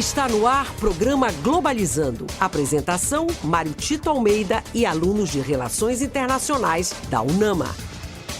Está no ar programa Globalizando. Apresentação, Mário Tito Almeida e alunos de Relações Internacionais da UNAMA.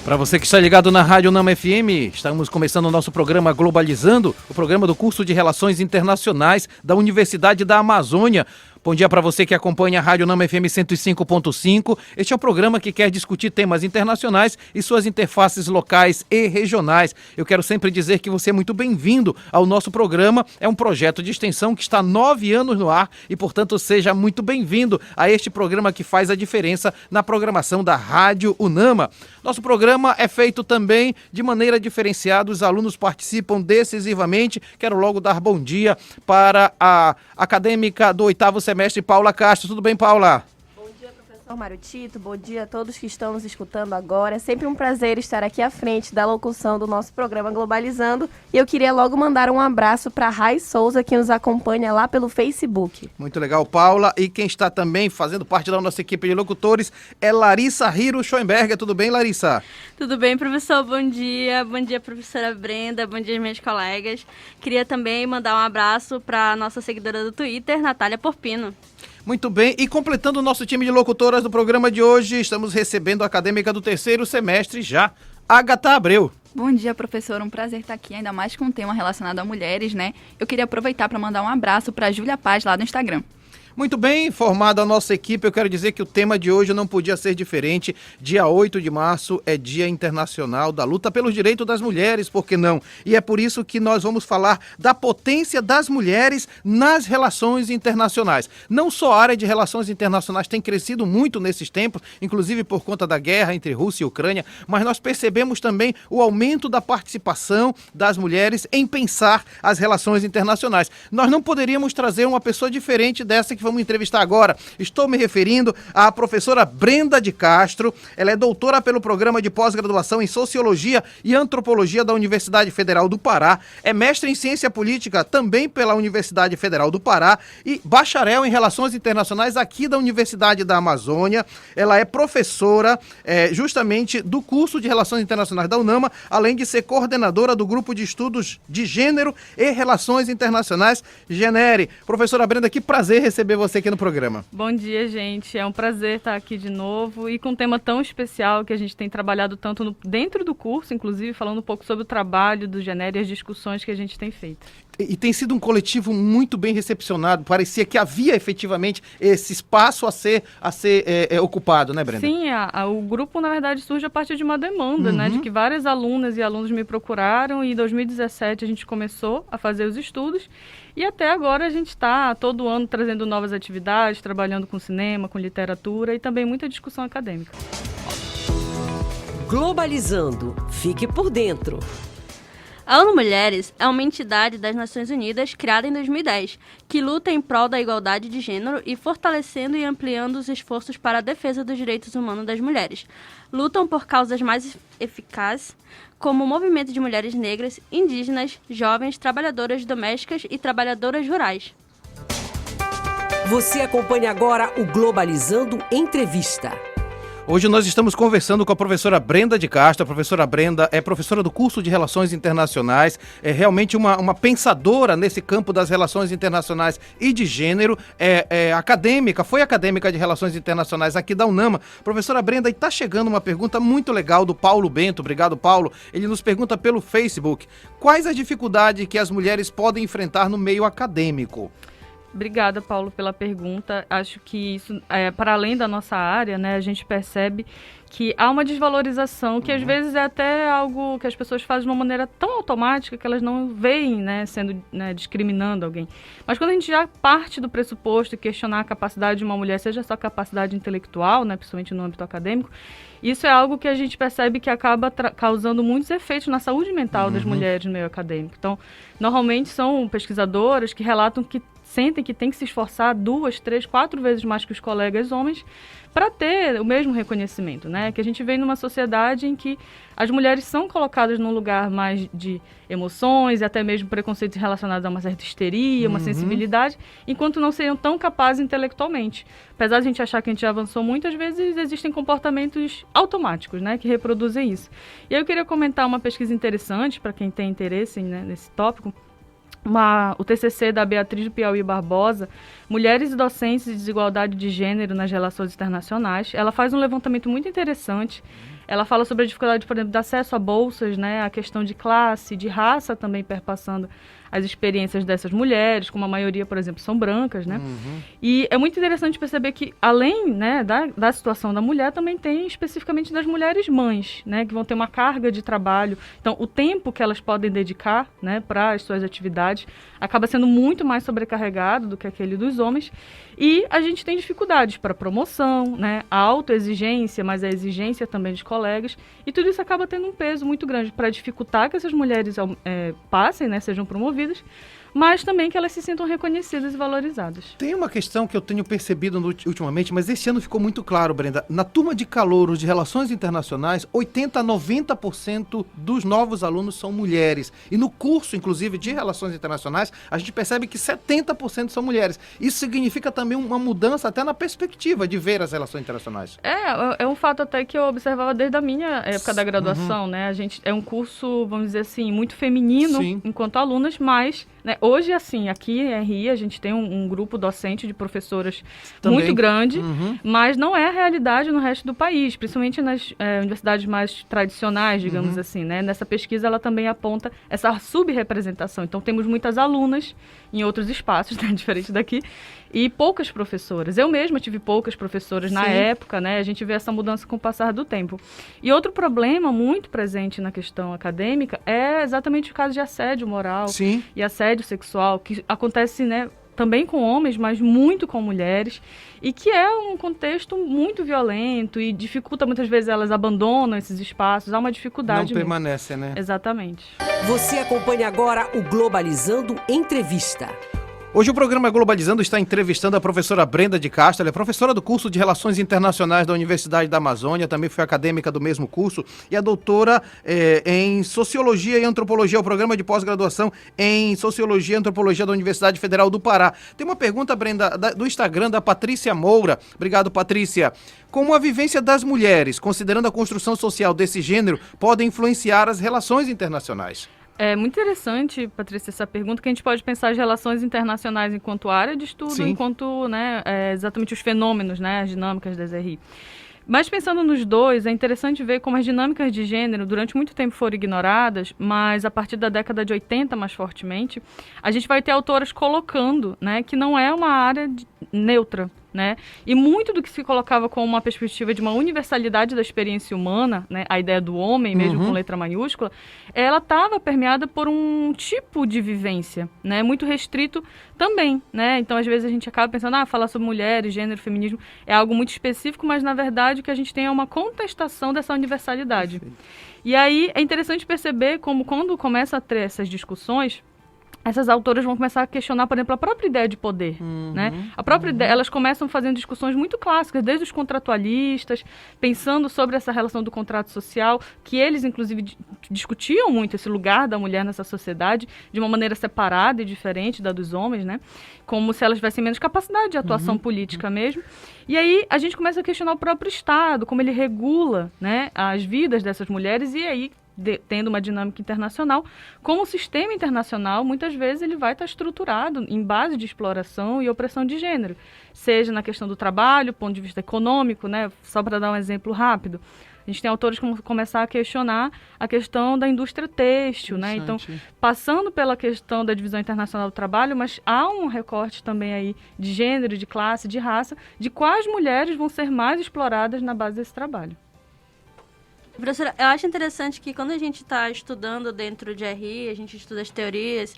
Para você que está ligado na Rádio UNAMA FM, estamos começando o nosso programa Globalizando, o programa do curso de Relações Internacionais da Universidade da Amazônia. Bom dia para você que acompanha a Rádio UNAMA FM 105.5. Este é um programa que quer discutir temas internacionais e suas interfaces locais e regionais. Eu quero sempre dizer que você é muito bem-vindo ao nosso programa. É um projeto de extensão que está há 9 anos no ar e, portanto, seja muito bem-vindo a este programa que faz a diferença na programação da Rádio UNAMA. Nosso programa é feito também de maneira diferenciada. Os alunos participam decisivamente. Quero logo dar bom dia para a acadêmica do 8º semestre, Paula Castro. Tudo bem, Paula? Bom dia, professor Mário Tito. Bom dia a todos que estão nos escutando agora. É sempre um prazer estar aqui à frente da locução do nosso programa Globalizando. E eu queria logo mandar um abraço para a Rai Souza, que nos acompanha lá pelo Facebook. Muito legal, Paula. E quem está também fazendo parte da nossa equipe de locutores é Larissa Hiro Schoenberger. Tudo bem, Larissa? Tudo bem, professor? Bom dia, professora Brenda, bom dia, meus colegas. Queria também mandar um abraço para a nossa seguidora do Twitter, Natália Porpino. Muito bem, e completando o nosso time de locutoras do programa de hoje, estamos recebendo a acadêmica do 3º semestre já, Agatha Abreu. Bom dia, professor. Um prazer estar aqui, ainda mais com um tema relacionado a mulheres, né? Eu queria aproveitar para mandar um abraço para a Júlia Paz, lá no Instagram. Muito bem, formada a nossa equipe, eu quero dizer que o tema de hoje não podia ser diferente. Dia 8 de março é Dia Internacional da Luta pelos Direitos das Mulheres, por que não? E é por isso que nós vamos falar da potência das mulheres nas relações internacionais. Não só a área de relações internacionais tem crescido muito nesses tempos, inclusive por conta da guerra entre Rússia e Ucrânia, mas nós percebemos também o aumento da participação das mulheres em pensar as relações internacionais. Nós não poderíamos trazer uma pessoa diferente dessa que vamos entrevistar agora. Estou me referindo à professora Brenda de Castro. Ela é doutora pelo programa de pós-graduação em Sociologia e Antropologia da Universidade Federal do Pará. É mestre em Ciência Política também pela Universidade Federal do Pará e bacharel em Relações Internacionais aqui da Universidade da Amazônia. Ela é professora justamente do curso de Relações Internacionais da UNAMA, além de ser coordenadora do grupo de estudos de Gênero e Relações Internacionais, GENERE. Professora Brenda, que prazer receber você aqui no programa. Bom dia, gente. É um prazer estar aqui de novo e com um tema tão especial que a gente tem trabalhado tanto dentro do curso, inclusive falando um pouco sobre o trabalho do GENERE e as discussões que a gente tem feito. E tem sido um coletivo muito bem recepcionado. Parecia que havia efetivamente esse espaço a ser ocupado, né, Brenda? Sim, o grupo, na verdade, surge a partir de uma demanda, né, de que várias alunas e alunos me procuraram e em 2017 a gente começou a fazer os estudos e até agora a gente está todo ano trazendo novas atividades, trabalhando com cinema, com literatura e também muita discussão acadêmica. Globalizando. Fique por dentro. A ONU Mulheres é uma entidade das Nações Unidas criada em 2010, que luta em prol da igualdade de gênero e fortalecendo e ampliando os esforços para a defesa dos direitos humanos das mulheres. Lutam por causas mais eficazes, como o movimento de mulheres negras, indígenas, jovens, trabalhadoras domésticas e trabalhadoras rurais. Você acompanha agora o Globalizando Entrevista. Hoje nós estamos conversando com a professora Brenda de Castro. A professora Brenda é professora do curso de Relações Internacionais, é realmente uma pensadora nesse campo das relações internacionais e de gênero, foi acadêmica de Relações Internacionais aqui da UNAMA. Professora Brenda, e está chegando uma pergunta muito legal do Paulo Bento. Obrigado, Paulo. Ele nos pergunta pelo Facebook: quais as dificuldades que as mulheres podem enfrentar no meio acadêmico? Obrigada, Paulo, pela pergunta. Acho que isso, para além da nossa área, né, a gente percebe que há uma desvalorização, que às vezes é até algo que as pessoas fazem de uma maneira tão automática que elas não veem, né, sendo, né, discriminando alguém. Mas quando a gente já parte do pressuposto e questionar a capacidade de uma mulher, seja só capacidade intelectual, né, principalmente no âmbito acadêmico, isso é algo que a gente percebe que acaba causando muitos efeitos na saúde mental das mulheres no meio acadêmico. Então, normalmente são pesquisadoras que relatam que sentem que tem que se esforçar 2, 3, 4 vezes mais que os colegas homens para ter o mesmo reconhecimento, né? Que a gente vem numa sociedade em que as mulheres são colocadas num lugar mais de emoções e até mesmo preconceitos relacionados a uma certa histeria, uma sensibilidade, enquanto não seriam tão capazes intelectualmente. Apesar de a gente achar que a gente já avançou muito, às vezes existem comportamentos automáticos, né, que reproduzem isso. E aí eu queria comentar uma pesquisa interessante para quem tem interesse, né, nesse tópico, o TCC da Beatriz do Piauí Barbosa, Mulheres e Docentes e Desigualdade de Gênero nas Relações Internacionais. Ela faz um levantamento muito interessante. Ela fala sobre a dificuldade, por exemplo, de acesso a bolsas, né, a questão de classe, de raça também perpassando as experiências dessas mulheres, como a maioria, por exemplo, são brancas, né? E é muito interessante perceber que, além, né, da situação da mulher, também tem especificamente das mulheres mães, né, que vão ter uma carga de trabalho. Então, o tempo que elas podem dedicar, né, para as suas atividades acaba sendo muito mais sobrecarregado do que aquele dos homens. E a gente tem dificuldades para promoção, né, a autoexigência, mas a exigência também dos colegas. E tudo isso acaba tendo um peso muito grande para dificultar que essas mulheres passem, né, sejam promovidas, mas também que elas se sintam reconhecidas e valorizadas. Tem uma questão que eu tenho percebido ultimamente, mas esse ano ficou muito claro, Brenda. Na turma de calouros de Relações Internacionais, 80% a 90% dos novos alunos são mulheres. E no curso, inclusive, de Relações Internacionais, a gente percebe que 70% são mulheres. Isso significa também uma mudança até na perspectiva de ver as relações internacionais. É um fato até que eu observava desde a minha época da graduação, né? A gente é um curso, vamos dizer assim, muito feminino, sim, enquanto alunas, mas, né, hoje, assim, aqui em RI a gente tem um grupo docente de professoras também muito grande, mas não é a realidade no resto do país, principalmente nas universidades mais tradicionais, digamos assim, né? Nessa pesquisa ela também aponta essa subrepresentação. Então temos muitas alunas em outros espaços, né, diferente daqui, e poucas professoras. Eu mesma tive poucas professoras na época, né? A gente vê essa mudança com o passar do tempo. E outro problema muito presente na questão acadêmica é exatamente o caso de assédio moral e assédio sexual, que acontece, né, também com homens, mas muito com mulheres, e que é um contexto muito violento e dificulta, muitas vezes elas abandonam esses espaços, há uma dificuldade. Não permanecem, né? Exatamente. Você acompanha agora o Globalizando Entrevista. Hoje o programa Globalizando está entrevistando a professora Brenda de Castro. Ela é professora do curso de Relações Internacionais da Universidade da Amazônia, também foi acadêmica do mesmo curso, e a doutora em Sociologia e Antropologia, o programa de pós-graduação em Sociologia e Antropologia da Universidade Federal do Pará. Tem uma pergunta, Brenda, do Instagram da Patrícia Moura. Obrigado, Patrícia. Como a vivência das mulheres, considerando a construção social desse gênero, pode influenciar as relações internacionais? É muito interessante, Patrícia, essa pergunta, que a gente pode pensar as relações internacionais enquanto área de estudo, enquanto, né, exatamente os fenômenos, né, as dinâmicas das RI. Mas pensando nos dois, é interessante ver como as dinâmicas de gênero durante muito tempo foram ignoradas, mas a partir da década de 80, mais fortemente, a gente vai ter autoras colocando, né, que não é uma área neutra, né? E muito do que se colocava como uma perspectiva de uma universalidade da experiência humana, né, a ideia do homem, mesmo com letra maiúscula, ela estava permeada por um tipo de vivência, né, muito restrito também, né? Então, às vezes a gente acaba pensando, falar sobre mulheres, gênero, feminismo é algo muito específico, mas na verdade o que a gente tem é uma contestação dessa universalidade. E aí é interessante perceber como, quando começa a ter essas discussões, essas autoras vão começar a questionar, por exemplo, a própria ideia de poder, né? A própria ideia, elas começam fazendo discussões muito clássicas, desde os contratualistas, pensando sobre essa relação do contrato social, que eles, inclusive, discutiam muito esse lugar da mulher nessa sociedade, de uma maneira separada e diferente da dos homens, né? Como se elas tivessem menos capacidade de atuação política mesmo. E aí a gente começa a questionar o próprio Estado, como ele regula, né, as vidas dessas mulheres, e aí tendo uma dinâmica internacional, como o sistema internacional, muitas vezes ele vai estar estruturado em base de exploração e opressão de gênero, seja na questão do trabalho, ponto de vista econômico, né? Só para dar um exemplo rápido, a gente tem autores que vão começar a questionar a questão da indústria têxtil, né? Então, passando pela questão da divisão internacional do trabalho, mas há um recorte também aí de gênero, de classe, de raça, de quais mulheres vão ser mais exploradas na base desse trabalho. Professora, eu acho interessante que quando a gente está estudando dentro de RI, a gente estuda as teorias,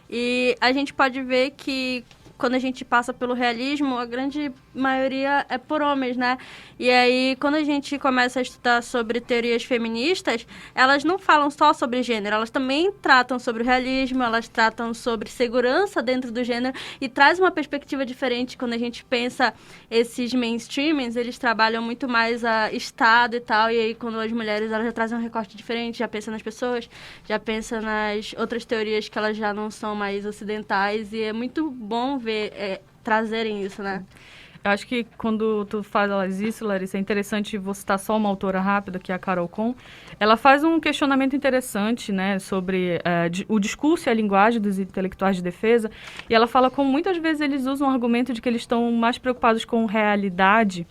e a gente pode ver que quando a gente passa pelo realismo, a grande maioria é por homens, né? E aí, quando a gente começa a estudar sobre teorias feministas, elas não falam só sobre gênero, elas também tratam sobre o realismo, elas tratam sobre segurança dentro do gênero e traz uma perspectiva diferente quando a gente pensa esses mainstreamings, eles trabalham muito mais a Estado e tal, e aí quando as mulheres, elas já trazem um recorte diferente, já pensa nas pessoas, já pensa nas outras teorias que elas já não são mais ocidentais, e é muito bom ver trazerem isso, né? Eu acho que quando tu faz isso, Larissa, é interessante, vou citar só uma autora rápida, que é a Carol Kohn. Ela faz um questionamento interessante, né, sobre o discurso e a linguagem dos intelectuais de defesa, e ela fala como muitas vezes eles usam o argumento de que eles estão mais preocupados com realidade.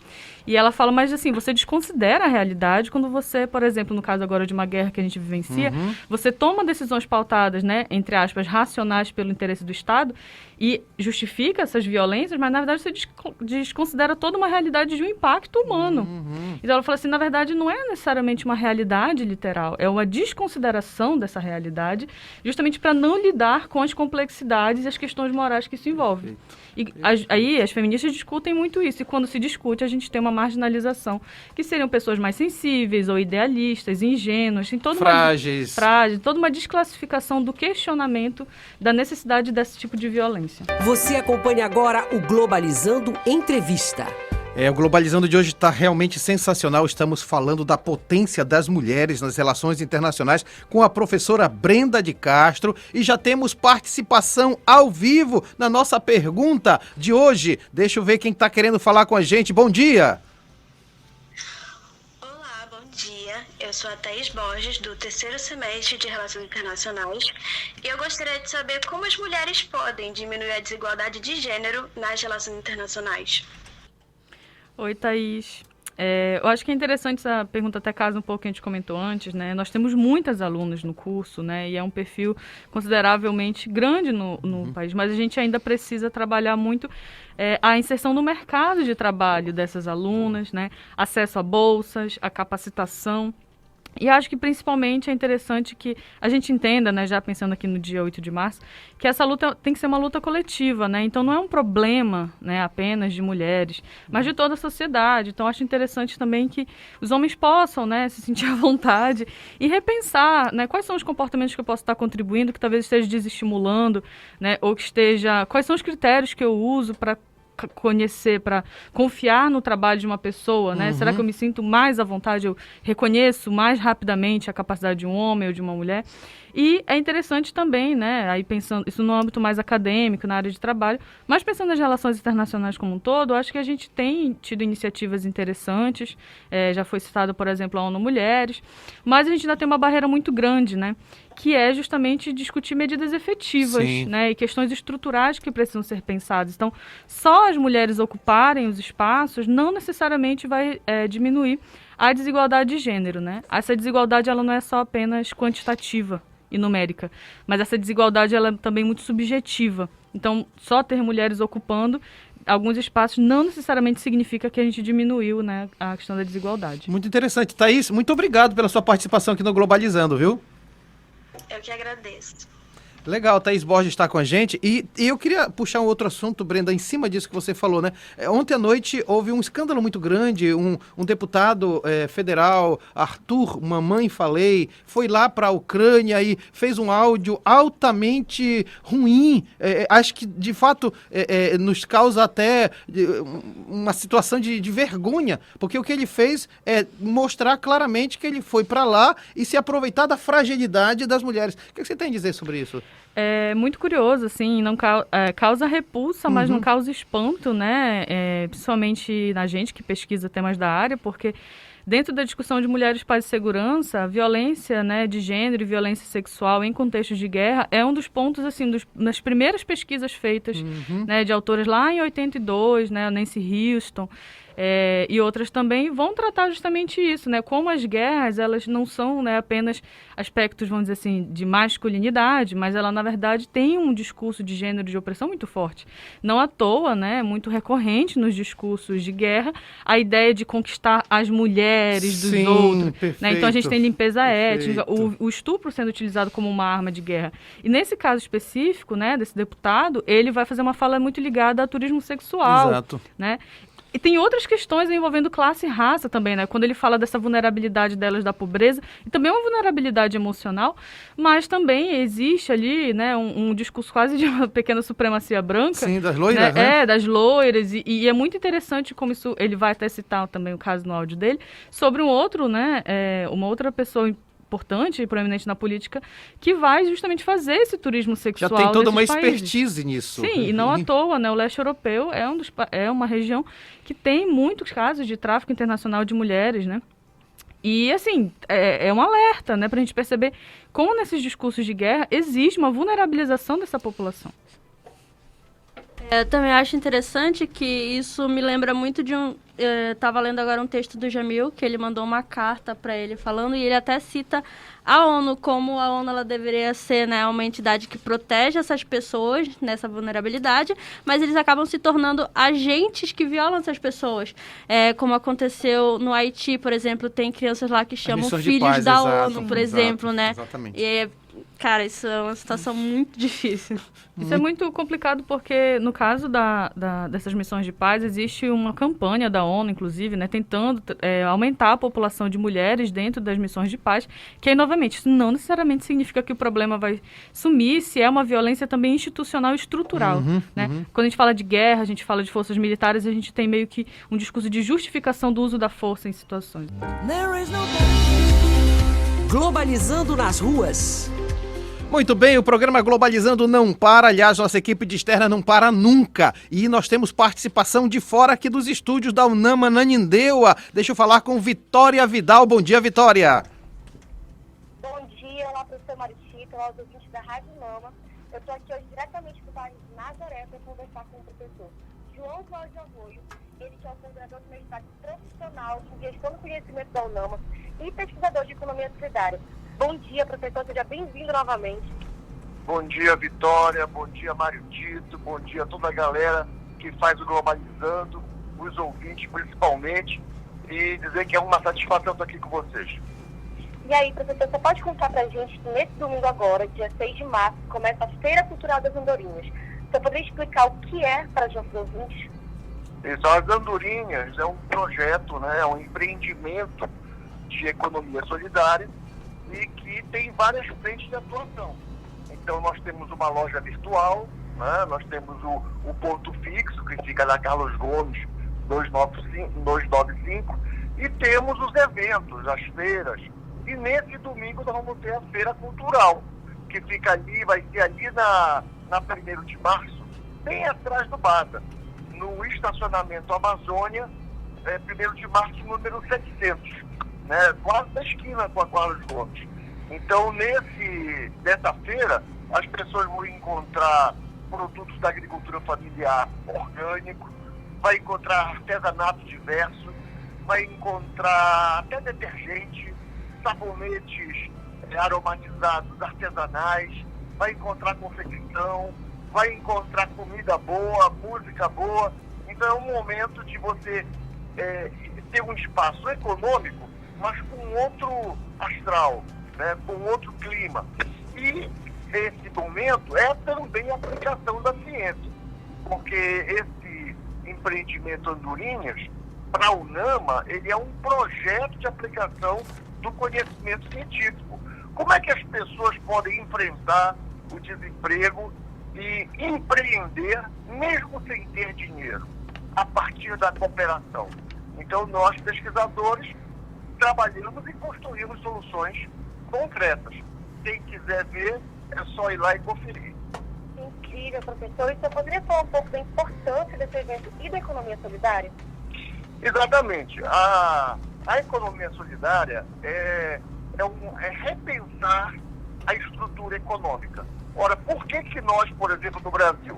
E ela fala, mas assim, você desconsidera a realidade quando você, por exemplo, no caso agora de uma guerra que a gente vivencia, você toma decisões pautadas, né, entre aspas, racionais pelo interesse do Estado e justifica essas violências, mas na verdade você desconsidera toda uma realidade de um impacto humano. Então ela fala assim, na verdade não é necessariamente uma realidade literal, é uma desconsideração dessa realidade, justamente para não lidar com as complexidades e as questões morais que isso envolve. E aí as feministas discutem muito isso, e quando se discute a gente tem uma marginalização, que seriam pessoas mais sensíveis ou idealistas, ingênuas, tem toda frágeis, toda uma desclassificação do questionamento da necessidade desse tipo de violência. Você acompanha agora o Globalizando Entrevista. O Globalizando de hoje está realmente sensacional. Estamos falando da potência das mulheres nas relações internacionais com a professora Brenda de Castro e já temos participação ao vivo na nossa pergunta de hoje. Deixa eu ver quem está querendo falar com a gente. Bom dia! Olá, bom dia. Eu sou a Thaís Borges, do 3º semestre de Relações Internacionais, e eu gostaria de saber como as mulheres podem diminuir a desigualdade de gênero nas relações internacionais. Oi, Thaís. Eu acho que é interessante essa pergunta, até casa um pouco que a gente comentou antes, né? Nós temos muitas alunas no curso, né? E é um perfil consideravelmente grande no país, mas a gente ainda precisa trabalhar muito a inserção no mercado de trabalho dessas alunas, né? Acesso a bolsas, a capacitação. E acho que principalmente é interessante que a gente entenda, né, já pensando aqui no dia 8 de março, que essa luta tem que ser uma luta coletiva, né? Então não é um problema, né, apenas de mulheres, mas de toda a sociedade. Então acho interessante também que os homens possam, né, se sentir à vontade e repensar, né, quais são os comportamentos que eu posso estar contribuindo, que talvez esteja desestimulando, né, ou que esteja... Quais são os critérios que eu uso para conhecer, para confiar no trabalho de uma pessoa, né? Será que eu me sinto mais à vontade, eu reconheço mais rapidamente a capacidade de um homem ou de uma mulher? E é interessante também, né, aí pensando, isso no âmbito mais acadêmico, na área de trabalho, mas pensando nas relações internacionais como um todo, acho que a gente tem tido iniciativas interessantes, já foi citado, por exemplo, a ONU Mulheres, mas a gente ainda tem uma barreira muito grande, né, que é justamente discutir medidas efetivas, né, e questões estruturais que precisam ser pensadas. Então, só as mulheres ocuparem os espaços não necessariamente vai diminuir a desigualdade de gênero, né? Essa desigualdade ela não é só apenas quantitativa e numérica, mas essa desigualdade ela é também muito subjetiva. Então, só ter mulheres ocupando alguns espaços não necessariamente significa que a gente diminuiu, né, a questão da desigualdade. Muito interessante. Thaís, muito obrigado pela sua participação aqui no Globalizando, viu? Eu que agradeço. Legal, Thaís Borges está com a gente. E eu queria puxar um outro assunto, Brenda, em cima disso que você falou, né? Ontem à noite houve um escândalo muito grande. Um deputado federal, Arthur Mamãe Falei, foi lá para a Ucrânia e fez um áudio altamente ruim. Acho que, de fato, nos causa até uma situação de vergonha, porque o que ele fez é mostrar claramente que ele foi para lá e se aproveitar da fragilidade das mulheres. O que você tem a dizer sobre isso? É muito curioso, assim, não causa repulsa, mas não causa espanto, né? Principalmente na gente que pesquisa temas da área, porque dentro da discussão de mulheres, paz e segurança, a violência, né, de gênero e violência sexual em contextos de guerra é um dos pontos, assim, nas primeiras pesquisas feitas, né, de autores lá em 82, né, Nancy Houston, e outras também vão tratar justamente isso, né? Como as guerras, elas não são, né, apenas aspectos, vamos dizer assim, de masculinidade, mas ela, na verdade, tem um discurso de gênero de opressão muito forte. Não à toa, né, muito recorrente nos discursos de guerra, a ideia de conquistar as mulheres dos outros. Perfeito, né? Então a gente tem limpeza étnica, o estupro sendo utilizado como uma arma de guerra. E nesse caso específico, né, desse deputado, ele vai fazer uma fala muito ligada a turismo sexual. Exato. Né? E tem outras questões envolvendo classe e raça também, né? Quando ele fala dessa vulnerabilidade delas da pobreza, e também uma vulnerabilidade emocional, mas também existe ali, né, um discurso quase de uma pequena supremacia branca. Sim, das loiras, né? Das loiras, e é muito interessante como isso, ele vai até citar também o caso no áudio dele, sobre um outro, né, uma outra pessoa importante e proeminente na política, que vai justamente fazer esse turismo sexual. Já tem toda uma nesses países. expertise nisso. Sim, e não à toa, né? O leste europeu é uma região que tem muitos casos de tráfico internacional de mulheres, né? E, assim, é um alerta, né, para a gente perceber como nesses discursos de guerra existe uma vulnerabilização dessa população. Eu também acho interessante que isso me lembra muito de um... Estava lendo agora um texto do Jamil, que ele mandou uma carta para ele falando, e ele até cita a ONU, como a ONU ela deveria ser, né, uma entidade que protege essas pessoas nessa vulnerabilidade, mas eles acabam se tornando agentes que violam essas pessoas. Como aconteceu no Haiti, por exemplo, tem crianças lá que chamam filhos da ONU, por exemplo, né? Exatamente. E cara, isso é uma situação muito difícil. Isso é muito complicado porque, no caso dessas missões de paz, existe uma campanha da ONU, inclusive, né, tentando aumentar a população de mulheres dentro das missões de paz, que aí, novamente, isso não necessariamente significa que o problema vai sumir, se é uma violência também institucional e estrutural. Né? Quando a gente fala de guerra, a gente fala de forças militares, a gente tem meio que um discurso de justificação do uso da força em situações. Globalizando nas ruas. Muito bem, o programa Globalizando não para, aliás, nossa equipe de externa não para nunca. E nós temos participação de fora aqui dos estúdios da UNAMA Nanindeua. Deixa eu falar com Vitória Vidal. Bom dia, Vitória. Bom dia, olá, professor Mário Tito, olá, os ouvintes da Rádio UNAMA. Eu estou aqui hoje diretamente do bairro de Nazaré para conversar com o professor João Cláudio Arroio, ele que é o coordenador do mestrado profissional em gestão do conhecimento da UNAMA e pesquisador de economia solidária. Bom dia, professor. Seja bem-vindo novamente. Bom dia, Vitória. Bom dia, Mário Tito. Bom dia a toda a galera que faz o Globalizando, os ouvintes principalmente, e dizer que é uma satisfação estar aqui com vocês. E aí, professor, você pode contar pra gente que nesse domingo agora, dia 6 de março, começa a Feira Cultural das Andorinhas. Você poderia explicar o que é para os nossos ouvintes? Isso, as Andorinhas é um projeto, né, é um empreendimento de economia solidária, e que tem várias frentes de atuação. Então nós temos uma loja virtual, né? Nós temos o ponto fixo, que fica na Carlos Gomes 295, e temos os eventos, as feiras. E nesse domingo nós vamos ter a Feira Cultural, que fica ali, vai ser ali na 1º de março, bem atrás do BADA, no estacionamento Amazônia, 1º de março, número 700. Né, quase da esquina com a Carlos Gomes. Então, nessa feira, as pessoas vão encontrar produtos da agricultura familiar orgânico, vai encontrar artesanato diverso, vai encontrar até detergente, sabonetes aromatizados artesanais, vai encontrar confecção, vai encontrar comida boa, música boa. Então, é um momento de você ter um espaço econômico, mas com outro astral, né, com outro clima. E esse momento é também a aplicação da ciência, porque esse empreendimento Andorinhas, para a UNAMA, ele é um projeto de aplicação do conhecimento científico. Como é que as pessoas podem enfrentar o desemprego e empreender, mesmo sem ter dinheiro, a partir da cooperação? Então, nós, pesquisadores, trabalhamos e construímos soluções concretas. Quem quiser ver, é só ir lá e conferir. Incrível, professor. E você poderia falar um pouco da importância desse evento e da economia solidária? Exatamente. A economia solidária é repensar a estrutura econômica. Ora, por que nós, por exemplo, no Brasil,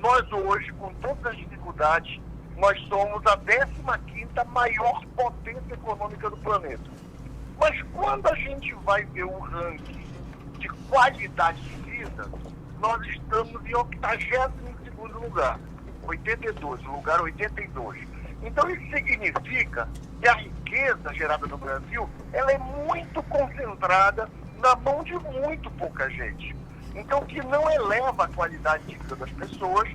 nós hoje, com todas as dificuldades, nós somos a 15ª maior potência econômica do planeta. Mas quando a gente vai ver o ranking de qualidade de vida, nós estamos em 82º lugar. 82, lugar 82. Então isso significa que a riqueza gerada no Brasil, ela é muito concentrada na mão de muito pouca gente. Então que não eleva a qualidade de vida das pessoas,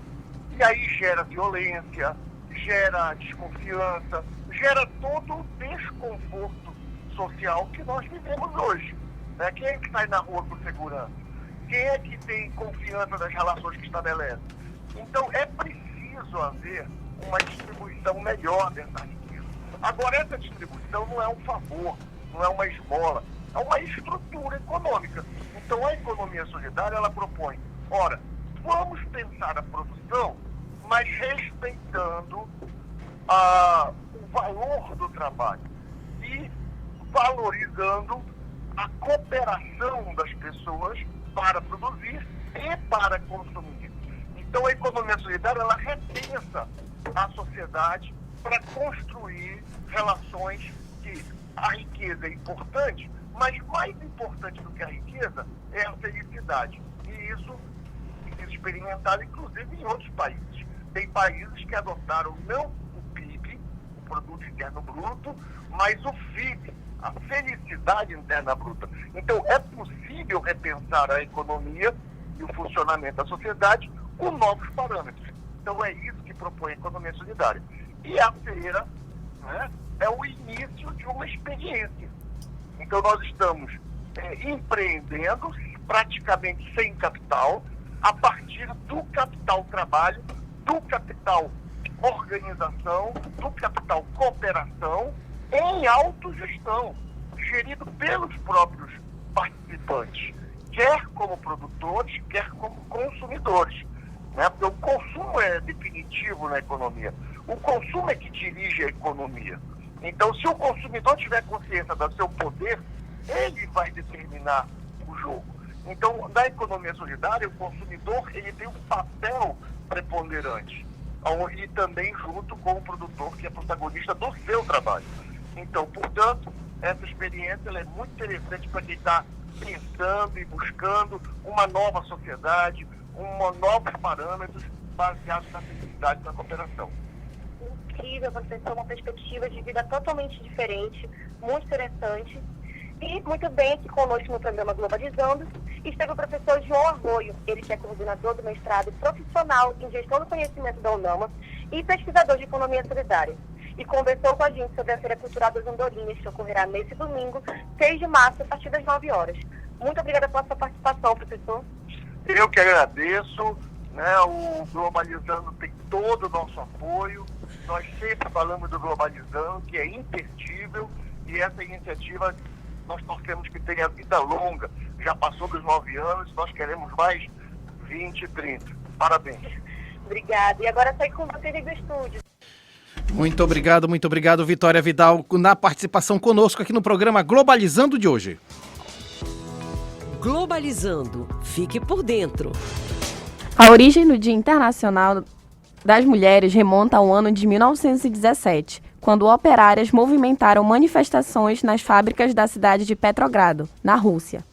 e aí gera violência, gera desconfiança, gera todo o desconforto social que nós vivemos hoje. Né? Quem é que sai na rua com segurança? Quem é que tem confiança nas relações que estabelece? Então é preciso haver uma distribuição melhor dessa riqueza. Agora, essa distribuição não é um favor, não é uma esmola. a uma estrutura econômica. Então, a economia solidária, ela propõe, ora, vamos pensar a produção, mas respeitando o valor do trabalho e valorizando a cooperação das pessoas para produzir e para consumir. Então, a economia solidária, ela repensa a sociedade para construir relações que a riqueza é importante, mas mais importante do que a riqueza é a felicidade. E isso é experimentado, inclusive, em outros países. Tem países que adotaram não o PIB, o Produto Interno Bruto, mas o FIB, a Felicidade Interna Bruta. Então, é possível repensar a economia e o funcionamento da sociedade com novos parâmetros. Então, é isso que propõe a economia solidária. E a feira, né, é o início de uma experiência. Então, nós estamos empreendendo praticamente sem capital, a partir do capital trabalho, do capital organização, do capital cooperação, em autogestão, gerido pelos próprios participantes, quer como produtores, quer como consumidores. Né? Porque o consumo é definitivo na economia. O consumo é que dirige a economia. Então, se o consumidor tiver consciência do seu poder, ele vai determinar o jogo. Então, na economia solidária, o consumidor ele tem um papel preponderante. E também junto com o produtor, que é protagonista do seu trabalho. Então, portanto, essa experiência ela é muito interessante para quem está pensando e buscando uma nova sociedade, novos parâmetros baseados na felicidade e na cooperação. Incrível, você tem uma perspectiva de vida totalmente diferente, muito interessante. E muito bem aqui conosco no programa Globalizando esteve o professor João Arroio, ele que é coordenador do mestrado profissional em gestão do conhecimento da UNAMA e pesquisador de economia solidária. E conversou com a gente sobre a Feira Cultural das Andorinhas, que ocorrerá nesse domingo, 6 de março, a partir das 9 horas. Muito obrigada pela sua participação, professor. Eu que agradeço, né? O Globalizando tem todo o nosso apoio. Nós sempre falamos do Globalizando, que é imperdível, e essa iniciativa nós torcemos que tenha vida longa. Já passou dos 9 anos, nós queremos mais 20, 30. Parabéns. Obrigada. E agora sair com vocês aí do estúdio. Muito obrigado, Vitória Vidal, na participação conosco aqui no programa Globalizando de hoje. Globalizando. Fique por dentro. A origem do Dia Internacional das Mulheres remonta ao ano de 1917, quando operárias movimentaram manifestações nas fábricas da cidade de Petrogrado, na Rússia.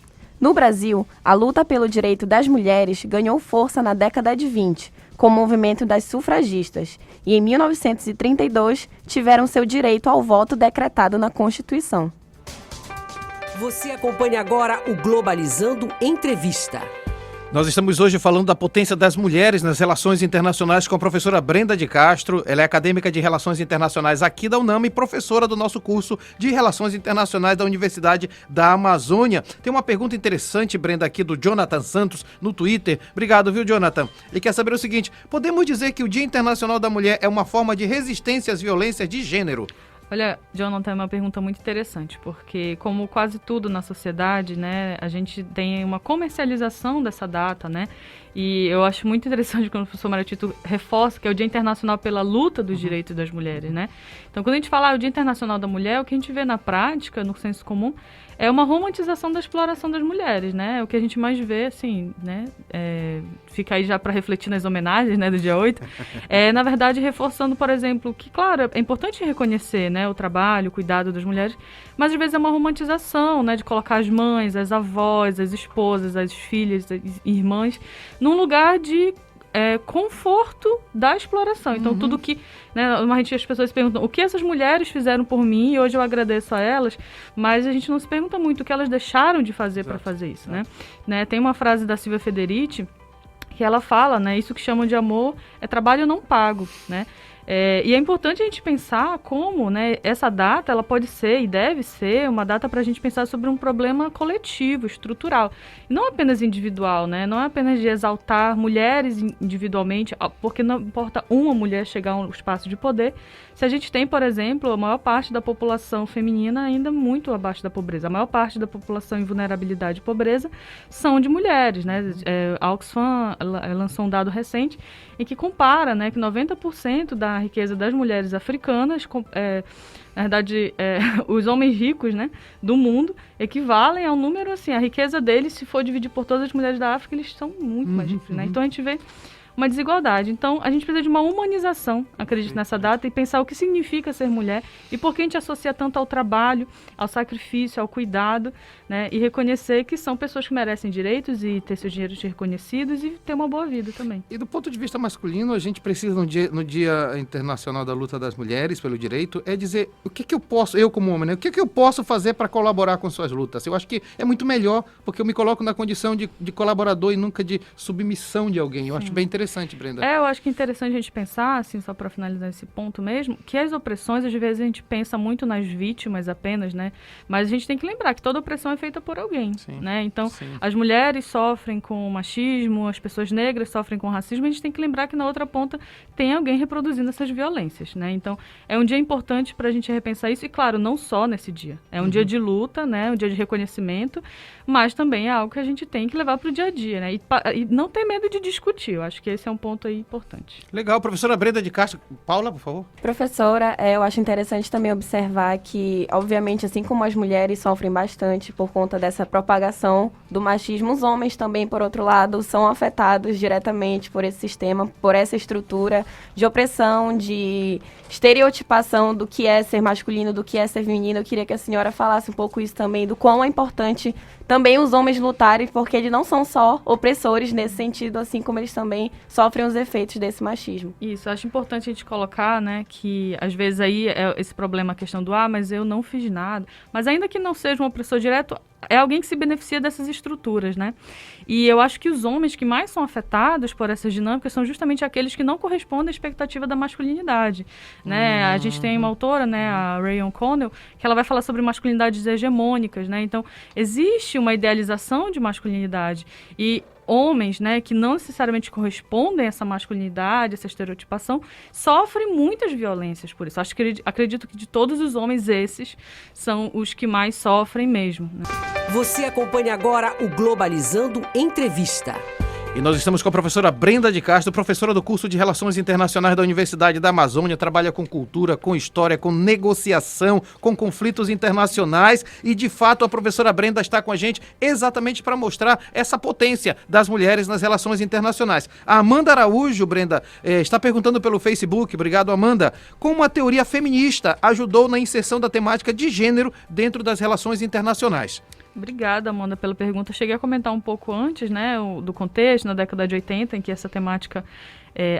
No Brasil, a luta pelo direito das mulheres ganhou força na década de 20, com o movimento das sufragistas, e em 1932 tiveram seu direito ao voto decretado na Constituição. Você acompanha agora o Globalizando Entrevista. Nós estamos hoje falando da potência das mulheres nas relações internacionais com a professora Brenda de Castro. Ela é acadêmica de Relações Internacionais aqui da UNAMA e professora do nosso curso de Relações Internacionais da Universidade da Amazônia. Tem uma pergunta interessante, Brenda, aqui do Jonathan Santos no Twitter. Obrigado, viu, Jonathan? Ele quer saber o seguinte: podemos dizer que o Dia Internacional da Mulher é uma forma de resistência às violências de gênero? Olha, Jonathan, é uma pergunta muito interessante, porque como quase tudo na sociedade, né, a gente tem uma comercialização dessa data, né, e eu acho muito interessante quando o professor Mário Tito reforça que é o Dia Internacional pela luta dos direitos das mulheres, né. Então, quando a gente fala o Dia Internacional da Mulher, o que a gente vê na prática, no senso comum, é uma romantização da exploração das mulheres, né, é o que a gente mais vê, assim, né, fica aí já para refletir nas homenagens, né, do dia 8, na verdade, reforçando, por exemplo, que, claro, é importante reconhecer, né, o trabalho, o cuidado das mulheres, mas às vezes é uma romantização, né, de colocar as mães, as avós, as esposas, as filhas, as irmãs, num lugar de conforto da exploração. Então, tudo que, né, as pessoas se perguntam o que essas mulheres fizeram por mim, e hoje eu agradeço a elas, mas a gente não se pergunta muito o que elas deixaram de fazer para fazer isso, né? Tem uma frase da Silvia Federici que ela fala, né, isso que chamam de amor é trabalho não pago, né? E é importante a gente pensar como, né, essa data ela pode ser e deve ser uma data para a gente pensar sobre um problema coletivo, estrutural, e não apenas individual, né? Não é apenas de exaltar mulheres individualmente, porque não importa uma mulher chegar a um espaço de poder, se a gente tem, por exemplo, a maior parte da população feminina ainda muito abaixo da pobreza. A maior parte da população em vulnerabilidade e pobreza são de mulheres, né? A Oxfam lançou um dado recente em que compara, né, que 90% da riqueza das mulheres africanas, na verdade, os homens ricos, né, do mundo, equivalem ao número, assim, a riqueza deles, se for dividir por todas as mulheres da África, eles são muito mais ricos, né? Então a gente vê uma desigualdade. Então, a gente precisa de uma humanização, acredito, nessa data, e pensar o que significa ser mulher e por que a gente associa tanto ao trabalho, ao sacrifício, ao cuidado, né? E reconhecer que são pessoas que merecem direitos e ter seus direitos reconhecidos e ter uma boa vida também. E do ponto de vista masculino, a gente precisa, no Dia Internacional da Luta das Mulheres pelo Direito, dizer o que eu posso, eu como homem, né? O que eu posso fazer para colaborar com suas lutas? Eu acho que é muito melhor, porque eu me coloco na condição de colaborador e nunca de submissão de alguém. Eu acho bem interessante, Brenda. Eu acho que é interessante a gente pensar, assim, só para finalizar esse ponto mesmo, que as opressões, às vezes a gente pensa muito nas vítimas apenas, né? Mas a gente tem que lembrar que toda opressão é feita por alguém, né? Então, as mulheres sofrem com machismo, as pessoas negras sofrem com racismo, a gente tem que lembrar que na outra ponta tem alguém reproduzindo essas violências, né? Então, é um dia importante para a gente repensar isso, e claro, não só nesse dia. É um dia de luta, né? Um dia de reconhecimento, mas também é algo que a gente tem que levar para o dia a dia, né? E não ter medo de discutir. Eu acho que esse é um ponto aí importante. Legal. Professora Brenda de Castro. Paula, por favor. Professora, eu acho interessante também observar que, obviamente, assim como as mulheres sofrem bastante por conta dessa propagação do machismo, os homens também, por outro lado, são afetados diretamente por esse sistema, por essa estrutura de opressão, de estereotipação do que é ser masculino, do que é ser feminino. Eu queria que a senhora falasse um pouco isso também, do quão é importante também os homens lutarem, porque eles não são só opressores nesse sentido, assim como eles também sofrem os efeitos desse machismo. Isso, acho importante a gente colocar, né, que às vezes aí é esse problema, a questão do mas eu não fiz nada. Mas ainda que não seja um opressor direto, é alguém que se beneficia dessas estruturas, né? E eu acho que os homens que mais são afetados por essas dinâmicas são justamente aqueles que não correspondem à expectativa da masculinidade, né? A gente tem uma autora, né, a Rayon Connell, que ela vai falar sobre masculinidades hegemônicas, né? Então, existe uma idealização de masculinidade e homens, né, que não necessariamente correspondem a essa masculinidade, essa estereotipação, sofrem muitas violências por isso. Acredito que de todos os homens, esses são os que mais sofrem mesmo, né? Você acompanha agora o Globalizando Entrevista. E nós estamos com a professora Brenda de Castro, professora do curso de Relações Internacionais da Universidade da Amazônia, trabalha com cultura, com história, com negociação, com conflitos internacionais e, de fato, a professora Brenda está com a gente exatamente para mostrar essa potência das mulheres nas relações internacionais. A Amanda Araújo, Brenda, está perguntando pelo Facebook, obrigado, Amanda, como a teoria feminista ajudou na inserção da temática de gênero dentro das relações internacionais. Obrigada, Amanda, pela pergunta. Cheguei a comentar um pouco antes, né, do contexto, na década de 80, em que essa temática,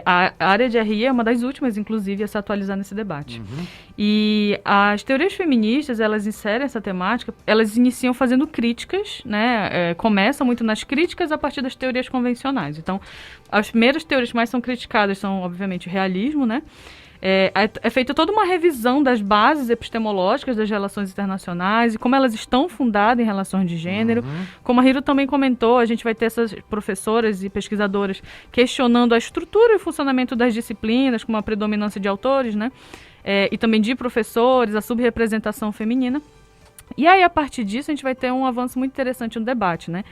a área de RI é uma das últimas, inclusive, a se atualizar nesse debate. E as teorias feministas, elas inserem essa temática, elas iniciam fazendo críticas, né, começam muito nas críticas a partir das teorias convencionais. Então, as primeiras teorias que mais são criticadas são, obviamente, o realismo, né? É feita toda uma revisão das bases epistemológicas das relações internacionais e como elas estão fundadas em relações de gênero. Como a Hiro também comentou, a gente vai ter essas professoras e pesquisadoras questionando a estrutura e o funcionamento das disciplinas, com uma predominância de autores, né? E também de professores, a subrepresentação feminina. E aí, a partir disso, a gente vai ter um avanço muito interessante no debate, né?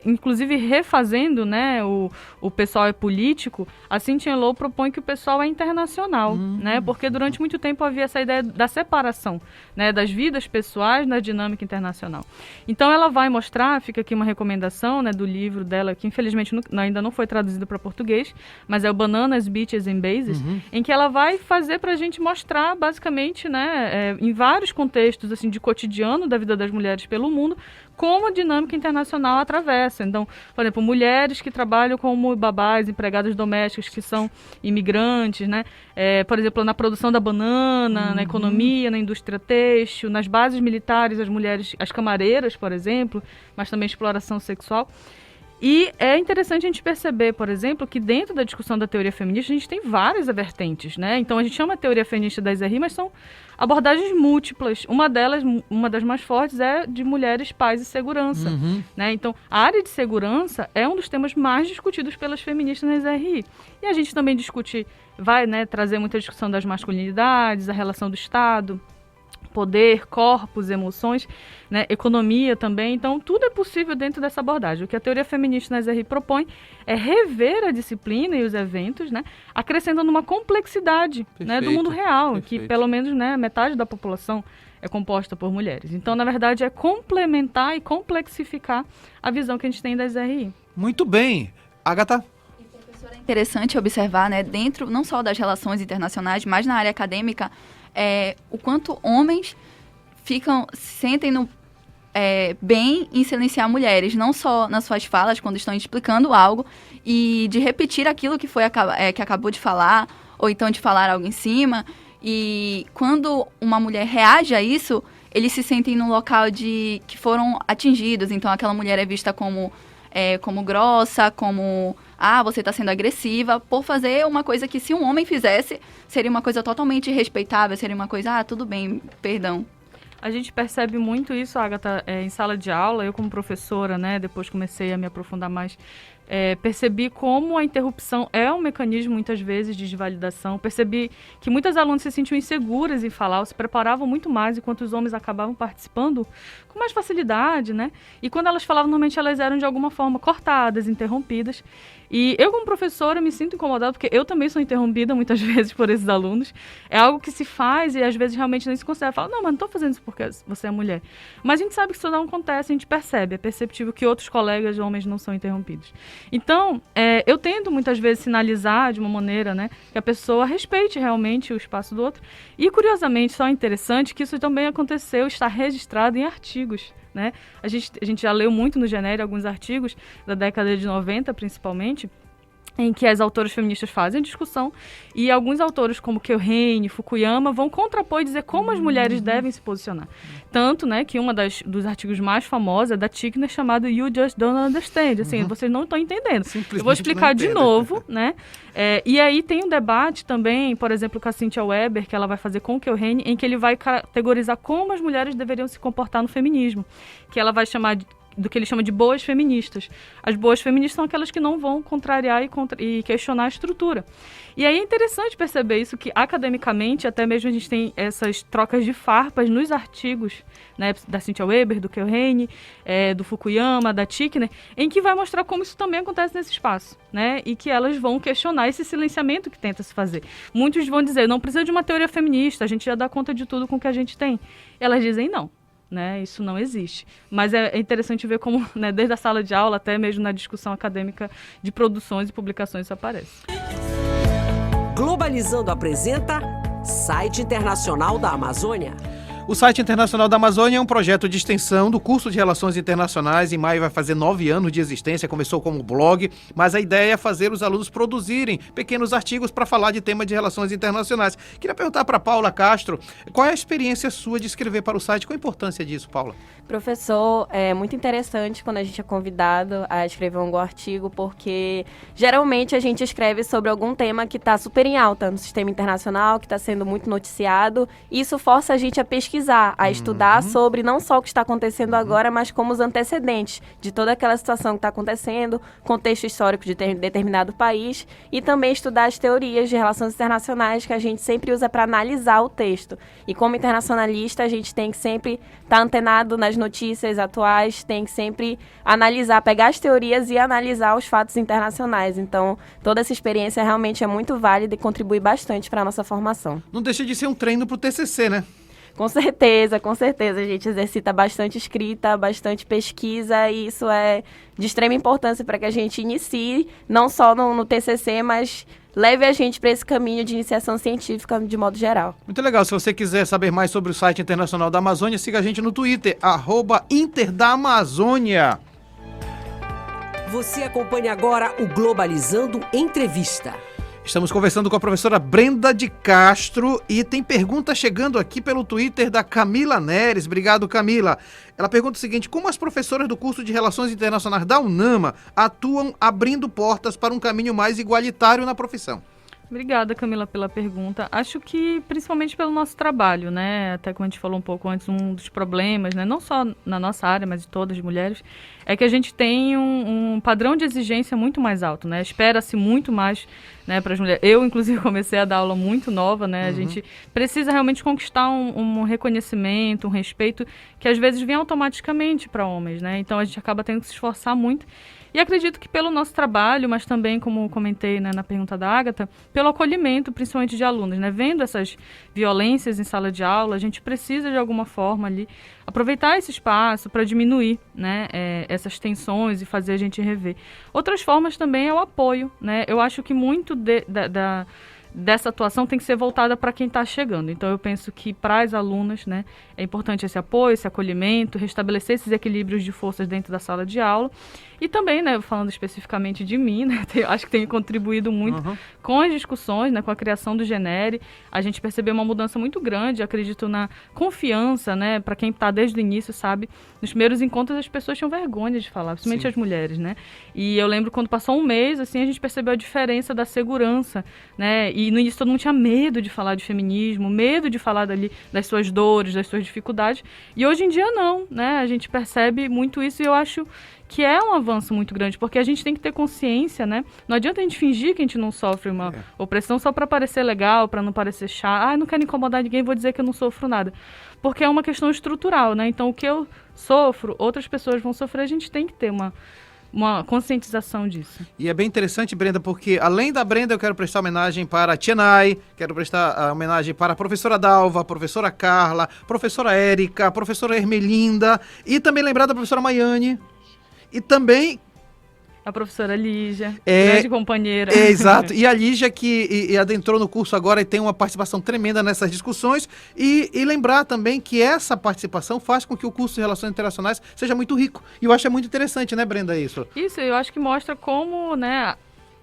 Inclusive, refazendo, né, o pessoal é político, a Cynthia Lowe propõe que o pessoal é internacional, né? Porque durante muito tempo havia essa ideia da separação, né, das vidas pessoais na dinâmica internacional. Então, ela vai mostrar, fica aqui uma recomendação, né, do livro dela, que infelizmente ainda não foi traduzido para português, mas é o Bananas, Beaches and Bases, em que ela vai fazer para a gente mostrar, basicamente, né, em vários contextos assim, de cotidiano da vida das mulheres pelo mundo, como a dinâmica internacional atravessa. Então, por exemplo, mulheres que trabalham como babás, empregadas domésticas, que são imigrantes, né? Por exemplo, na produção da banana, na economia, na indústria têxtil, nas bases militares, as mulheres, as camareiras, por exemplo, mas também exploração sexual. E é interessante a gente perceber, por exemplo, que dentro da discussão da teoria feminista a gente tem várias vertentes, né? Então a gente chama a teoria feminista das RI, mas são abordagens múltiplas. Uma das mais fortes é de mulheres, paz e segurança, né? Então a área de segurança é um dos temas mais discutidos pelas feministas nas RI. E a gente também vai, né, trazer muita discussão das masculinidades, a relação do Estado, poder, corpos, emoções, né, economia também. Então, tudo é possível dentro dessa abordagem. O que a teoria feminista nas RI propõe é rever a disciplina e os eventos, né, acrescentando uma complexidade, né, do mundo real, que pelo menos, né, metade da população é composta por mulheres. Então, na verdade, é complementar e complexificar a visão que a gente tem das RI. Muito bem. Agatha? É interessante observar, né, dentro não só das relações internacionais, mas na área acadêmica, o quanto homens sentem bem em silenciar mulheres, não só nas suas falas, quando estão explicando algo, e de repetir aquilo que que acabou de falar, ou então de falar algo em cima. E quando uma mulher reage a isso, eles se sentem num local que foram atingidos. Então aquela mulher é vista como grossa, como você está sendo agressiva, por fazer uma coisa que, se um homem fizesse, seria uma coisa totalmente respeitável, seria uma coisa, tudo bem, perdão. A gente percebe muito isso, Agatha, em sala de aula. Eu, como professora, né, depois comecei a me aprofundar mais, percebi como a interrupção é um mecanismo, muitas vezes, de desvalidação. Percebi que muitas alunas se sentiam inseguras em falar, ou se preparavam muito mais, enquanto os homens acabavam participando com mais facilidade, né? E quando elas falavam, normalmente elas eram, de alguma forma, cortadas, interrompidas. E eu, como professora, me sinto incomodada, porque eu também sou interrompida muitas vezes por esses alunos. É algo que se faz e, às vezes, realmente nem se considera. Fala, não, mas não estou fazendo isso porque você é mulher. Mas a gente sabe que isso não acontece, a gente percebe. É perceptível que outros colegas homens não são interrompidos. Então, eu tento, muitas vezes, sinalizar de uma maneira, né, que a pessoa respeite realmente o espaço do outro. E, curiosamente, só é interessante que isso também aconteceu, está registrado em artigos, né? A gente já leu muito no Genere alguns artigos da década de 90, principalmente, em que as autoras feministas fazem discussão, e alguns autores como Keohane, Fukuyama vão contrapor e dizer como as mulheres devem se posicionar. Tanto, né, que dos artigos mais famosos é da Tickner, chamado You Just Don't Understand. Assim, vocês não estão entendendo. Eu vou explicar de novo, né? E aí tem um debate também, por exemplo, com a Cynthia Weber, que ela vai fazer com o Keohane, em que ele vai categorizar como as mulheres deveriam se comportar no feminismo, que ela vai chamar do que ele chama de boas feministas. As boas feministas são aquelas que não vão contrariar e questionar a estrutura. E aí é interessante perceber isso, que academicamente, até mesmo a gente tem essas trocas de farpas nos artigos, né, da Cynthia Weber, do Keohane, do Fukuyama, da Tickner, em que vai mostrar como isso também acontece nesse espaço, né, e que elas vão questionar esse silenciamento que tenta se fazer. Muitos vão dizer, não precisa de uma teoria feminista, a gente já dá conta de tudo com o que a gente tem. E elas dizem não. Né, isso não existe. Mas é interessante ver como, né, desde a sala de aula até mesmo na discussão acadêmica de produções e publicações isso aparece. Globalizando apresenta Site Internacional da Amazônia. O Site Internacional da Amazônia é um projeto de extensão do curso de Relações Internacionais. Em maio vai fazer 9 anos de existência, começou como blog, mas a ideia é fazer os alunos produzirem pequenos artigos para falar de tema de relações internacionais. Queria perguntar para Paula Castro, qual é a experiência sua de escrever para o site? Qual a importância disso, Paula? Professor, é muito interessante quando a gente é convidado a escrever um artigo, porque geralmente a gente escreve sobre algum tema que está super em alta no sistema internacional, que está sendo muito noticiado. Isso força a gente a pesquisar, a estudar sobre não só o que está acontecendo agora, mas como os antecedentes de toda aquela situação que está acontecendo, contexto histórico de determinado país, e também estudar as teorias de relações internacionais que a gente sempre usa para analisar o texto. E como internacionalista, a gente tem que sempre estar antenado nas notícias atuais, tem que sempre analisar, pegar as teorias e analisar os fatos internacionais. Então, toda essa experiência realmente é muito válida e contribui bastante para a nossa formação. Não deixa de ser um treino para o TCC, né? Com certeza. A gente exercita bastante escrita, bastante pesquisa, e isso é de extrema importância para que a gente inicie, não só no TCC, mas leve a gente para esse caminho de iniciação científica de modo geral. Muito legal. Se você quiser saber mais sobre o Site Internacional da Amazônia, siga a gente no Twitter, @InterDaAmazônia. Você acompanha agora o Globalizando Entrevista. Estamos conversando com a professora Brenda de Castro e tem pergunta chegando aqui pelo Twitter da Camila Neres. Obrigado, Camila. Ela pergunta o seguinte: como as professoras do curso de Relações Internacionais da UNAMA atuam abrindo portas para um caminho mais igualitário na profissão? Obrigada, Camila, pela pergunta. Acho que principalmente pelo nosso trabalho, né? Até como a gente falou um pouco antes, um dos problemas, né? Não só na nossa área, mas de todas as mulheres, é que a gente tem um padrão de exigência muito mais alto, né? Espera-se muito mais, né, para as mulheres. Eu, inclusive, comecei a dar aula muito nova, né? A gente precisa realmente conquistar um reconhecimento, um respeito que às vezes vem automaticamente para homens, né? Então a gente acaba tendo que se esforçar muito. E acredito que pelo nosso trabalho, mas também, como comentei, né, na pergunta da Ágata, pelo acolhimento, principalmente de alunos, né? Vendo essas violências em sala de aula, a gente precisa, de alguma forma, ali, aproveitar esse espaço para diminuir, né, essas tensões e fazer a gente rever. Outras formas também é o apoio, né? Eu acho que muito dessa atuação tem que ser voltada para quem está chegando. Então, eu penso que para as alunas, né, é importante esse apoio, esse acolhimento, restabelecer esses equilíbrios de forças dentro da sala de aula. E também, né, falando especificamente de mim, né, acho que tenho contribuído muito com as discussões, né, com a criação do Genere. A gente percebeu uma mudança muito grande, acredito na confiança, né, para quem está desde o início, sabe. Nos primeiros encontros as pessoas tinham vergonha de falar, principalmente as mulheres, né. E eu lembro quando passou um mês, assim, a gente percebeu a diferença da segurança, né, e no início todo mundo tinha medo de falar de feminismo, medo de falar dali das suas dores, das suas dificuldades. E hoje em dia não, né, a gente percebe muito isso e eu acho que é um avanço muito grande, porque a gente tem que ter consciência, né? Não adianta a gente fingir que a gente não sofre uma opressão só para parecer legal, para não parecer chato. Ah, não quero incomodar ninguém, vou dizer que eu não sofro nada. Porque é uma questão estrutural, né? Então, o que eu sofro, outras pessoas vão sofrer, a gente tem que ter uma conscientização disso. E é bem interessante, Brenda, porque além da Brenda eu quero prestar homenagem para a Tienay, quero prestar a homenagem para a professora Dalva, a professora Carla, a professora Érica, a professora Ermelinda e também lembrar da professora Maiane. E também a professora Lígia, grande companheira. Exato. E a Lígia que adentrou no curso agora e tem uma participação tremenda nessas discussões. E lembrar também que essa participação faz com que o curso de Relações Internacionais seja muito rico. E eu acho muito interessante, né, Brenda, isso? Isso, eu acho que mostra como, né...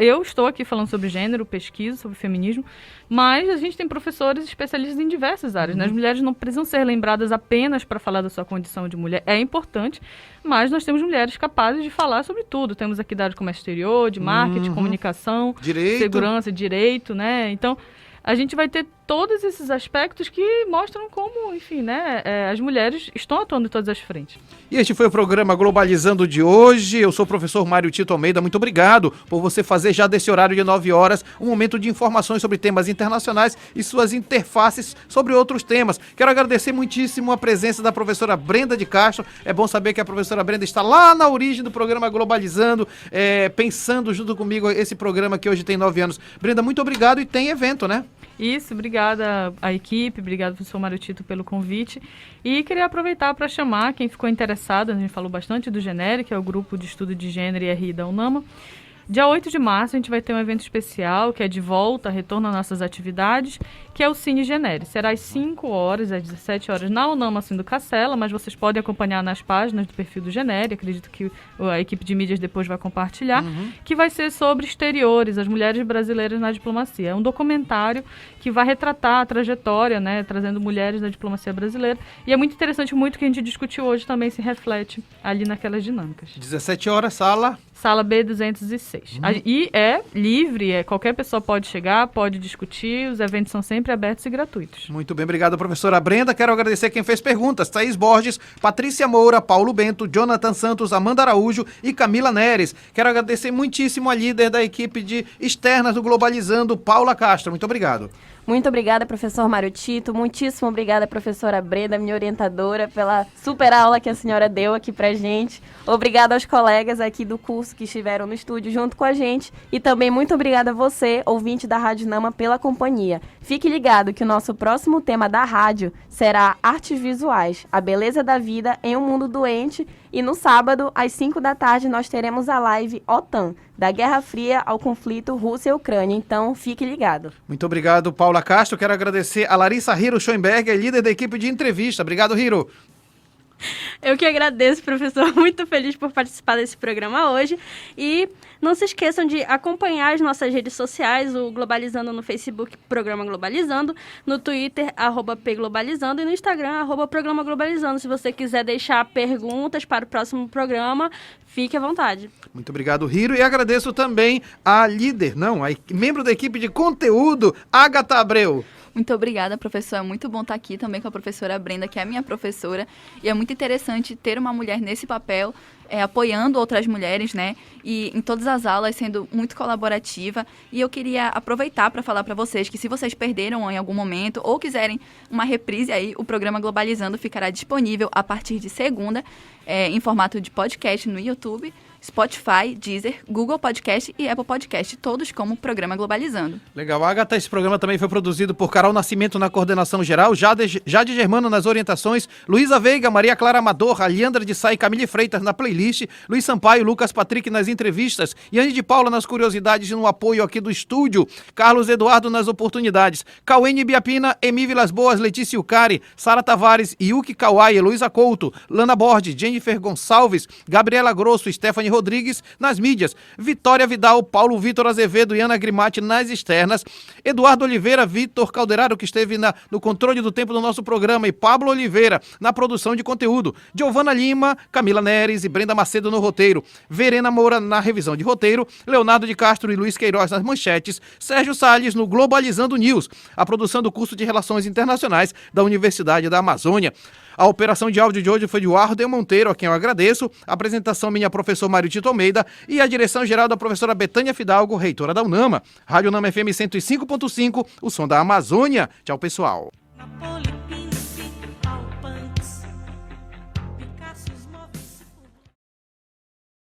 Eu estou aqui falando sobre gênero, pesquisa, sobre feminismo, mas a gente tem professores especialistas em diversas áreas, né? As mulheres não precisam ser lembradas apenas para falar da sua condição de mulher, é importante, mas nós temos mulheres capazes de falar sobre tudo. Temos aqui dados como exterior, de marketing, comunicação, segurança, direito, né? Então, a gente vai ter todos esses aspectos que mostram como, enfim, né, as mulheres estão atuando em todas as frentes. E este foi o programa Globalizando de hoje. Eu sou o professor Mário Tito Almeida. Muito obrigado por você fazer já desse horário de 9 horas um momento de informações sobre temas internacionais e suas interfaces sobre outros temas. Quero agradecer muitíssimo a presença da professora Brenda de Castro. É bom saber que a professora Brenda está lá na origem do programa Globalizando, pensando junto comigo esse programa que hoje tem 9 anos. Brenda, muito obrigado e tem evento, né? Isso, obrigada à equipe, obrigado professor Mário Tito pelo convite. E queria aproveitar para chamar quem ficou interessado, a gente falou bastante do Genere, que é o grupo de estudo de gênero e RI da UNAMA. Dia 8 de março a gente vai ter um evento especial, que é de volta, retorno às nossas atividades, que é o Cine Genere. Será às 5 horas, às 17 horas, na UNAMA do Cacela, mas vocês podem acompanhar nas páginas do perfil do Genere, acredito que a equipe de mídias depois vai compartilhar, que vai ser sobre exteriores, as mulheres brasileiras na diplomacia. É um documentário que vai retratar a trajetória, né, trazendo mulheres da diplomacia brasileira, e é muito interessante, muito que a gente discutiu hoje também se reflete ali naquelas dinâmicas. 17 horas, sala B206. E é livre, qualquer pessoa pode chegar, pode discutir, os eventos são sempre abertos e gratuitos. Muito bem, obrigado, professora Brenda. Quero agradecer quem fez perguntas: Thaís Borges, Patrícia Moura, Paulo Bento, Jonathan Santos, Amanda Araújo e Camila Neres. Quero agradecer muitíssimo a líder da equipe de externas do Globalizando, Paula Castro. Muito obrigado. Muito obrigada, professor Mário Tito. Muitíssimo obrigada, professora Brenda, minha orientadora, pela super aula que a senhora deu aqui pra gente. Obrigada aos colegas aqui do curso que estiveram no estúdio junto com a gente. E também muito obrigada a você, ouvinte da Rádio Nama, pela companhia. Fique ligado que o nosso próximo tema da rádio será Artes Visuais, a beleza da vida em um mundo doente. E no sábado, às 5 da tarde, nós teremos a live OTAN, da Guerra Fria ao conflito Rússia e Ucrânia. Então, fique ligado. Muito obrigado, Paula Castro. Quero agradecer a Larissa Hiro Schoenberger, líder da equipe de entrevista. Obrigado, Hiro. Eu que agradeço, professor. Muito feliz por participar desse programa hoje. E não se esqueçam de acompanhar as nossas redes sociais, o Globalizando no Facebook, Programa Globalizando, no Twitter, @pglobalizando, e no Instagram, @Programa Globalizando. Se você quiser deixar perguntas para o próximo programa, fique à vontade. Muito obrigado, Hiro. E agradeço também a membro da equipe de conteúdo, Agatha Abreu. Muito obrigada, professor. É muito bom estar aqui também com a professora Brenda, que é a minha professora. E é muito interessante ter uma mulher nesse papel, apoiando outras mulheres, né? E em todas as aulas, sendo muito colaborativa. E eu queria aproveitar para falar para vocês que se vocês perderam em algum momento ou quiserem uma reprise aí, o programa Globalizando ficará disponível a partir de segunda, em formato de podcast no YouTube, Spotify, Deezer, Google Podcast e Apple Podcast, todos como Programa Globalizando. Legal, Agatha, esse programa também foi produzido por Carol Nascimento na coordenação geral, Jade Germano nas orientações, Luísa Veiga, Maria Clara Amador, Aliandra de Sá e Camille Freitas na playlist, Luiz Sampaio, Lucas Patrick nas entrevistas, Yane de Paula nas curiosidades e no apoio aqui do estúdio, Carlos Eduardo nas oportunidades, Cauene Biapina, Emi Vilas Boas, Letícia Ucari, Sara Tavares, Yuki Kawai, Heloísa Couto, Lana Borges, Jennifer Gonçalves, Gabriela Grosso, Stephanie Rodrigues nas mídias, Vitória Vidal, Paulo Vitor Azevedo e Ana Grimati nas externas, Eduardo Oliveira, Vitor Calderaro, que esteve no controle do tempo do nosso programa, e Pablo Oliveira na produção de conteúdo, Giovana Lima, Camila Neres e Brenda Macedo no roteiro, Verena Moura na revisão de roteiro, Leonardo de Castro e Luiz Queiroz nas manchetes, Sérgio Salles no Globalizando News, a produção do curso de Relações Internacionais da Universidade da Amazônia. A operação de áudio de hoje foi de Arden Monteiro, a quem eu agradeço, a apresentação minha professor Mário Tito Almeida e a direção geral da professora Betânia Fidalgo, reitora da UNAMA. Rádio UNAMA FM 105.5, o som da Amazônia. Tchau, pessoal.